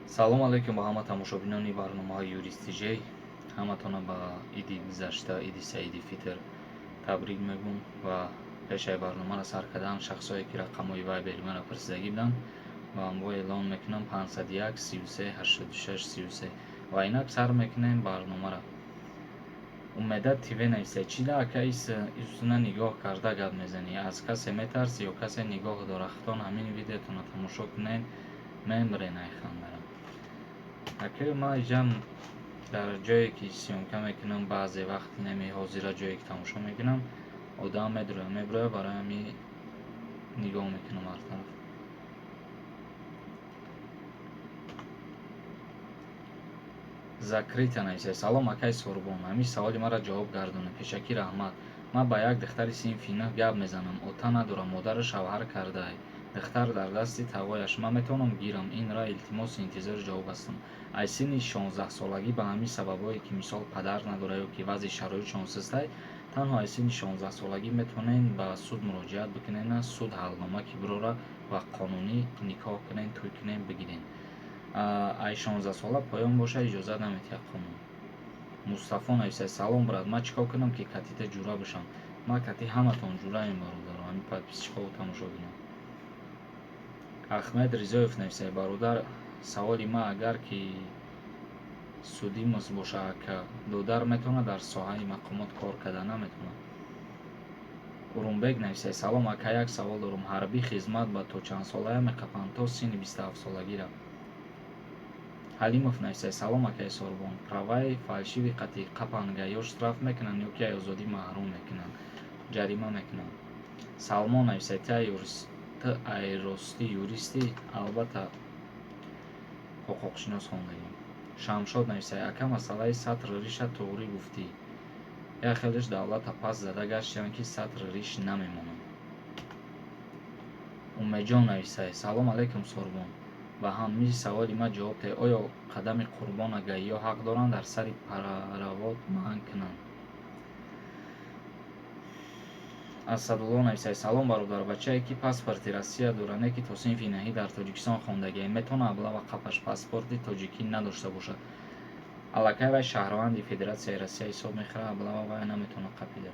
салом алайкум ба ҳама тамошобинони барномаҳои юристиҷей. Ҳаматона ба иди гузашта, иди саиди фитр табрик мегӯм ва пешаи барномаро сар кардан шахсое ки рақамҳои вайбери маро пурсидагӣ буданд ба амво эълон мекунам 501 33 86 33 ва инак сар мекунем барномаро. умеда тиве нависе чида акаис истуна нигоҳ карда гап мезанӣ, аз касе метарсӣ ё касе нигоҳ дорахтон ҳамин видеотона тамошо кунен мемре найхандара. акай ма иҷам дар ҷое ки сёмка мекунам баъзе вақт нами ҳозира ҷое ки тамошо мекунам одам меброяд барои ҳами нигоҳ мекунам ҳар тараф. закрита нависе салом акай сурбон, ҳамин саволи маро ҷавоб гардонед. пешакӣ раҳмат. ман ба як духтари синфи 9 гап мезанам. ота надорам, модараш шавҳар кардааст. духтар дар дасти тавояш. ман метавонам гирам? инра илтимосу интизори ҷавоб ҳастам. аз синни 16-солагӣ ба ҳамин сабабҳое ки мисол падар надорад ё ки вазъи шароитшон сустаст, танҳо аз синни 16-солагӣ метавонед ба суд муроҷиат бикунед, суд ҳалнома ки бирора ва қонунӣ никоҳ кунед, тӯй кунед, бигиред. ай 16 сола поён боша иҷозат наметиҳад қонун. мустафо нависад салом брат, ман чикор кунам ки катита ҷура бошам? ман кати ҳаматон ҷураем бародар, ҳамин подписчикҳо тамошо бинам. ахмед ризоев нависад бародар, саволи ман агар ки судӣ боша ака додар метавонад дар соҳаи мақомот кор карда наметавонад? урумбек нависад салом ака, як савол дорам. ҳарбӣ хизмат ба то чанд солая меқапанд? то синни 27 солагира. ҳалимов нависад салом акаи сорбон, праваи фалшиви қатъи қапанга ё штраф мекунанд ё ки озодӣ маҳрум мекунанд, ҷарима мекунанд? салмон нависад ту ай ростӣ юристӣ? албатта ҳуқуқшинос хондагӣ. шамшод нависад ака масъалаи сатр риша тоғрӣ гуфтӣ, я хелеш давлата пас зада гаштиям ки сатр риш намемонад. умедҷон нависад салом алайкум сорбон, ба ҳамин саволи ман ҷавоб деҳед. оё қадами қурбон агаиё ҳақ доранд дар сари паравод манъ кунанд? асадулло нависад салом бародар, бачае ки паспорти Россия дорад, не ки то синфи 9 дар Тоҷикистон хондагиест, метавонад аблава қапаш паспорти тоҷикӣ надошта бошад? аллакай вай шаҳрванди Федератсияи Россия ҳисоб мехӯрад, аблава вай наметавонад қапида.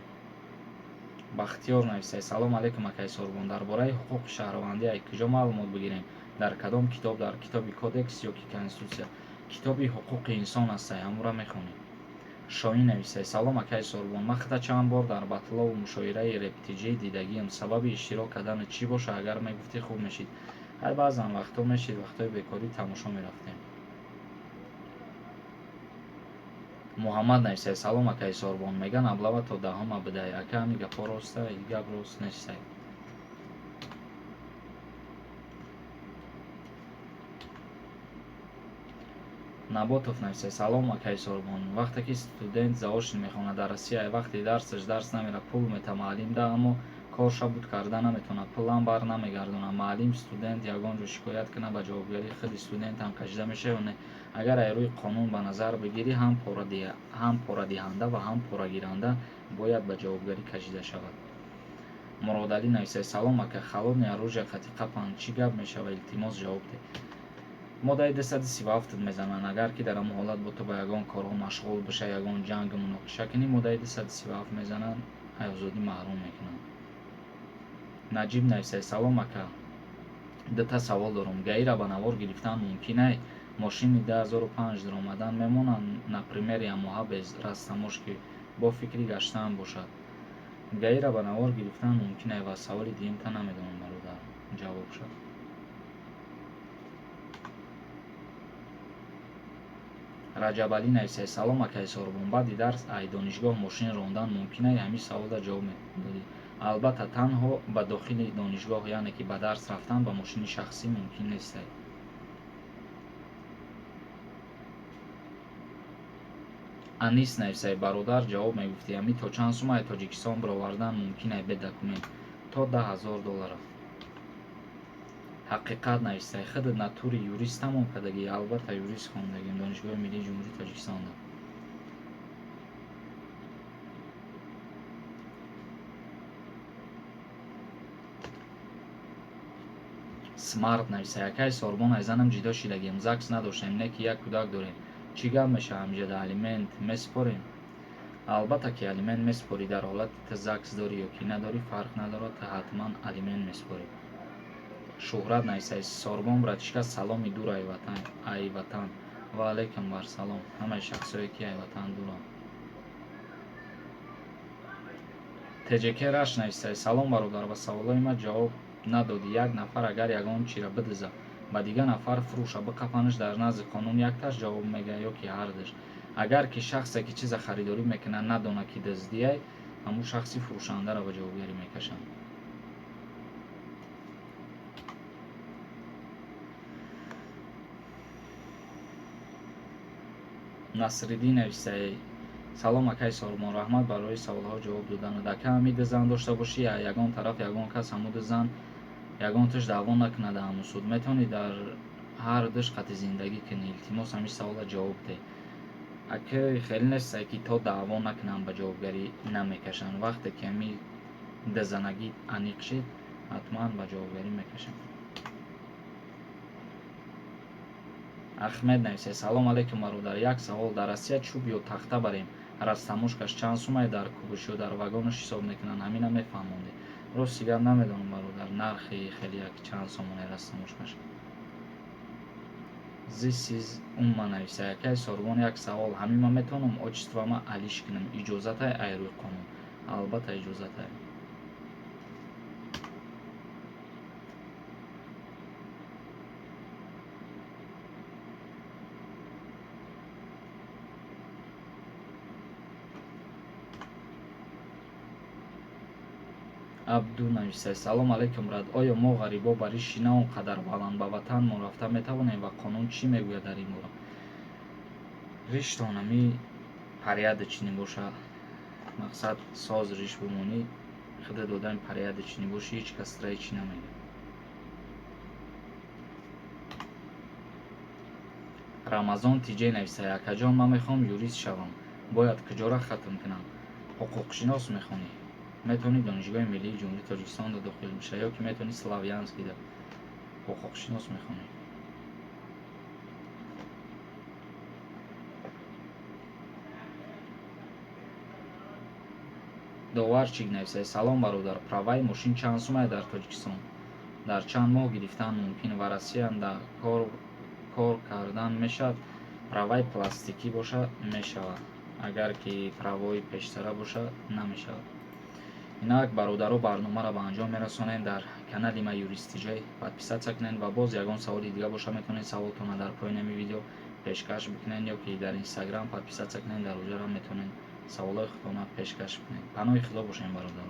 бахтиёр нависад салом алайкум акаи сорбон, дар бораи ҳуқуқи шаҳрвандӣ аз куҷо маълумот бигирем? дар кадом китоб? дар китоби кодекс ё ки конститутсия? китоби ҳуқуқи инсон ҳастай, ҳамонро мехонем. шоин нависад салом акаи сорбон, ман худда чанд бор дар батлову мушоираи рептиҷӣ дидагиам. сабаби иштирок кардан чӣ боша? агар мегуфтӣ хуб мешид. ҳай баъзан вақтҳо мешид, вақтҳои бекорӣ тамошо мерафтем. муҳаммад нависад салом акаи сорбон, меган аблава то даҳума бидай, ака ҳамин гапҳо роста? ин гап рост нестай? наботов нависад салом акаи сорбон, вақте ки студент заочно мехонад дар Россия, вақти дарсаш дарс намерад, пул мета маълим да, аммо кор шабуд карда наметавонад, пулам бар намегардонад. маълим студент ягон ҷо шикоят кунад, ба ҷавобгарии худи студентам кашида мешавад ё не? агар аз рӯи қонун ба назар бигирӣ, ҳам порадиҳанда ва ҳам порагиранда бояд ба ҷавобгарӣ кашида шавад. муродалӣ нависад салом ака, халони оружия қатъи қапанд, чӣ гап мешавад? илтимос ҷавоб деҳ. моддаи 237 мезананд, агар ки дар ҳамон ҳолат бо ту ба ягон корҳо машғул боша, ягон ҷангу муноқиша кунӣ, моддаи 237 мезананд, аз озодӣ маҳрум мекунанд. наҷиб нависад салом ака, дута савол дорам. гаира ба навор гирифтан мумкин аст? мошини 2005 диромадан мемонад, например Yamaha без растаможки, бо фикри гаштан бошад? гаира ба навор гирифтан мумкин аст? ва саволи дуюмта намедонам бародар ҷавоб шад. раҷабалӣ нависад салом акаи сорбон, баъди дарс аз донишгоҳ мошин рондан мумкин аст? ҳамин саволда ҷавоб медодӣ. албатта танҳо ба дохили донишгоҳ, яъне ки ба дарс рафтан ба мошини шахсӣ мумкин нестад. анис нависад бародар, ҷавоб мегуфтӣ ҳамин то чанд сум аз Тоҷикистон бировардан мумкин аст бе документ? то $10,000. ҳақиқат нависад худат натури юрист тамом кардагӣ? албатта юрист хондагием, донишгоҳи миллии ҷумҳурии Тоҷикистонда. смарт нависа, якай сорбон ай занам ҷидо шидагем, ЗАГС надоштем, не ки як кӯдак дорем. Чӣ гап мешавад амҷад, алимент месупорем? албатта ки алимент месупорӣ, дар ҳолате ки ЗАГС дорӣ ё ки надорӣ фарқ надорад, ҳатман алимент месупорӣ. шӯҳрат нависаи сорбон братишка, саломи дур ай ватан. Ва алайкум барсалом ҳамаи шахсое ки ай ватан дуранд. тҷк раш нависаи салом бародар, ба саволои ма ҷавоб надодӣ. Як нафар агар ягон чира бидиза, ба дигар нафар фурӯша бикапанаш, дар назди қонун якташ ҷавоб мегаҳад ё ки ҳардаш. Агар ки шахсе ки чиза харидорӣ мекунад надонад ки дуздияй, ҳамун шахси фурӯшандаро ба ҷавобгарӣ мекашанд. насриддин нависаи салом акай сорбон, раҳмат барои саволҳо ҷавоб доданат. Ака ҳамиди зан дошта бошӣ, я ягон тараф ягон кас ҳамуди зан ягонташ даъво накунад дар ҳамун суд, метавонӣ дар ҳар дишқати зиндагӣ кунӣ. илтимос ҳамин савола ҷавоб деҳ. акаи хеле нестае ки то даъво накунанд ба ҷавобгарӣ намекашанд. вақте ки ҳами дизанагӣ аниқ шид, ҳатман ба ҷавобгарӣ мекашанд. ахмед нависаи салом алейкум бародар, як савол, дар Россия чӯб ё тахта барем, растамошкаш чанд сумае дар кубиш ё дар вагонаш ҳисоб мекунанд? ҳамина мефаҳмонӣ? рости гап намедонам бародар, нархи хеле як чанд сомонаи растамошкаш. This is умма нависаи акай сорбон, як савол, ҳамин ман метавонам отчествоама Алиш кунам, иҷозатае ай рӯи қонун? албатта иҷозатае. абду нависаи салом алейкум брат, оё мо ғарибо ба риши на он қадар баланд ба ватанмон рафта метавонем ва қонун чӣ мегӯяд дар ин бора? риштон ҳами паряда чини боша, мақсад соз риш бимонӣ, худа додани паряда чини боши, ҳеҷ кас ра ҳечӣ намегӯяд. рамазон тиҷе нависаи акаҷон, ман мехоҳам юрист шавам, бояд куҷора хатм кунам? ҳуқуқшинос мехонӣ? метавонӣ донишгоҳи миллии ҷумҳурии Тоҷикистонда дохил биша, ё ки метавонӣ Славянскида ҳуқуқшинос мехонӣ. доварчик нависаи салом бародар, праваи мошин чанд сумае дар Тоҷикистон? дар чанд моҳ гирифтан мумкин? ва Россияда кор кардан мешавад? праваи пластикӣ боша мешавад, агар ки правои пештара боша намешавад. инак бародаро, барномаро ба анҷом мерасонем дар канали ма юристиҷой. подписатсия кунед ва боз ягон саволи дига боша метавонед саволтонро дар поёни ҳамин видео пешкаш бикунед, ё ки дар инстаграм подписатсия кунед, дар оҷаро метавонед саволҳои худтонро пешкаш кунед. паноҳи худо бошем бародарон.